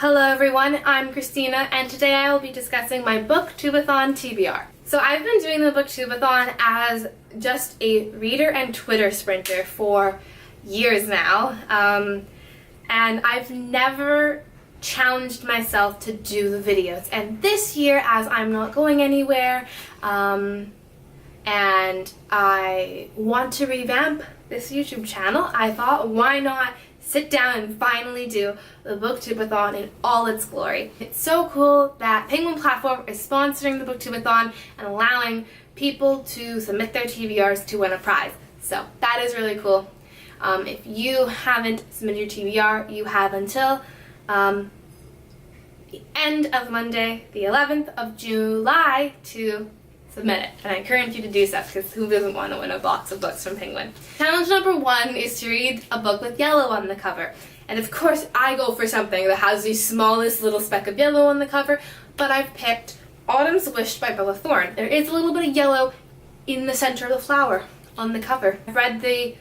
Hello everyone, I'm Christina and today I will be discussing my Booktube-A-Thon TBR. So I've been doing the Booktube-A-Thon as just a reader and Twitter sprinter for years now, and I've never challenged myself to do the videos. And this year, as I'm not going anywhere, and I want to revamp this YouTube channel, I thought, why not sit down and finally do the Booktube-A-Thon in all its glory. It's so cool that Penguin Platform is sponsoring the Booktube-A-Thon and allowing people to submit their TBRs to win a prize. So that is really cool. If you haven't submitted your TBR, you have until the end of Monday, the 11th of July, to submit it. And I encourage you to do so, because who doesn't want to win a box of books from Penguin? Challenge number 1 is to read a book with yellow on the cover. And of course, I go for something that has the smallest little speck of yellow on the cover, but I've picked Autumn's Wish by Bella Thorne. There is a little bit of yellow in the center of the flower on the cover. I've read the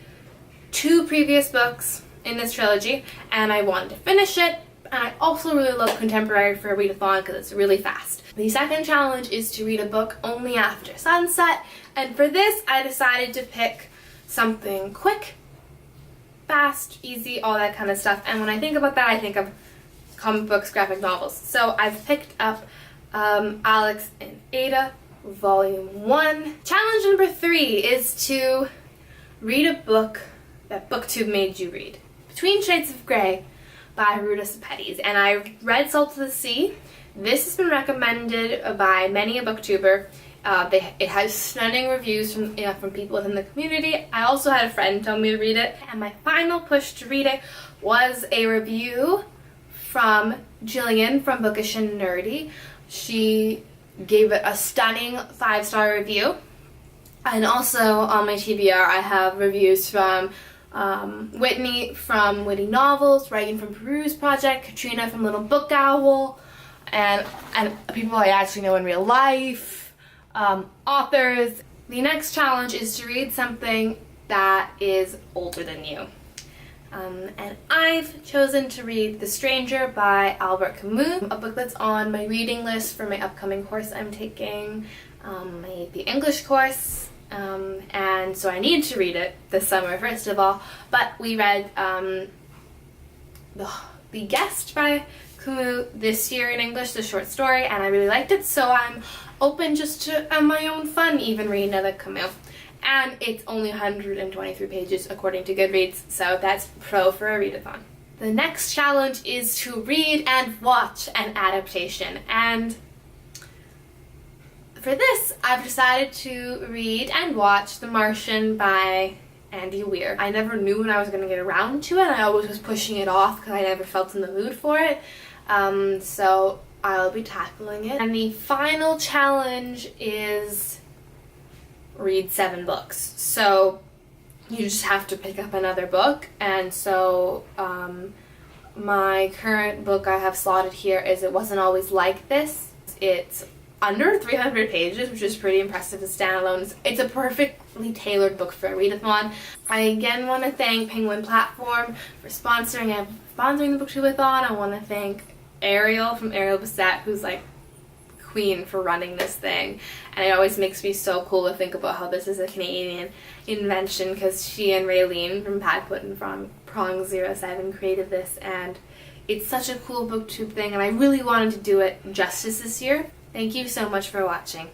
2 previous books in this trilogy, and I wanted to finish it, and I also really love contemporary for a readathon because it's really fast. The second challenge is to read a book only after sunset, and for this I decided to pick something quick, fast, easy, all that kind of stuff. And when I think about that, I think of comic books, graphic novels. So I've picked up Alex and Ada, Volume 1. Challenge number 3 is to read a book that Booktube made you read. Between Shades of Grey by Ruta Sepetys, and I read Salt of the Sea. This has been recommended by many a booktuber. It has stunning reviews from people within the community. I also had a friend tell me to read it, and my final push to read it was a review from Jillian from Bookish and Nerdy. She gave it a stunning 5-star review. And also on my TBR I have reviews from Whitney from Witty Novels, Reagan from Peruse Project, Katrina from Little Book Owl, and people I actually know in real life, authors. The next challenge is to read something that is older than you. And I've chosen to read The Stranger by Albert Camus, a book that's on my reading list for my upcoming course I'm taking, the English course. And so I need to read it this summer, first of all. But we read The Guest by Camus this year in English, the short story, and I really liked it, so I'm open just to, on my own fun, even read another Camus. And it's only 123 pages according to Goodreads, so that's pro for a readathon. The next challenge is to read and watch an adaptation, and for this, I've decided to read and watch The Martian by Andy Weir. I never knew when I was going to get around to it. I always was pushing it off because I never felt in the mood for it. So I'll be tackling it. And the final challenge is read 7 books. So you just have to pick up another book. And so my current book I have slotted here is It Wasn't Always Like This. It's under 300 pages, which is pretty impressive as standalone. It's a perfectly tailored book for a readathon. I again want to thank Penguin Platform for sponsoring the Booktube-A-Thon. I want to thank Ariel from Ariel Bassett, who's like queen for running this thing. And it always makes me so cool to think about how this is a Canadian invention, because she and Raylene from Padfoot and from Prong 07 created this, and it's such a cool booktube thing, and I really wanted to do it justice this year. Thank you so much for watching.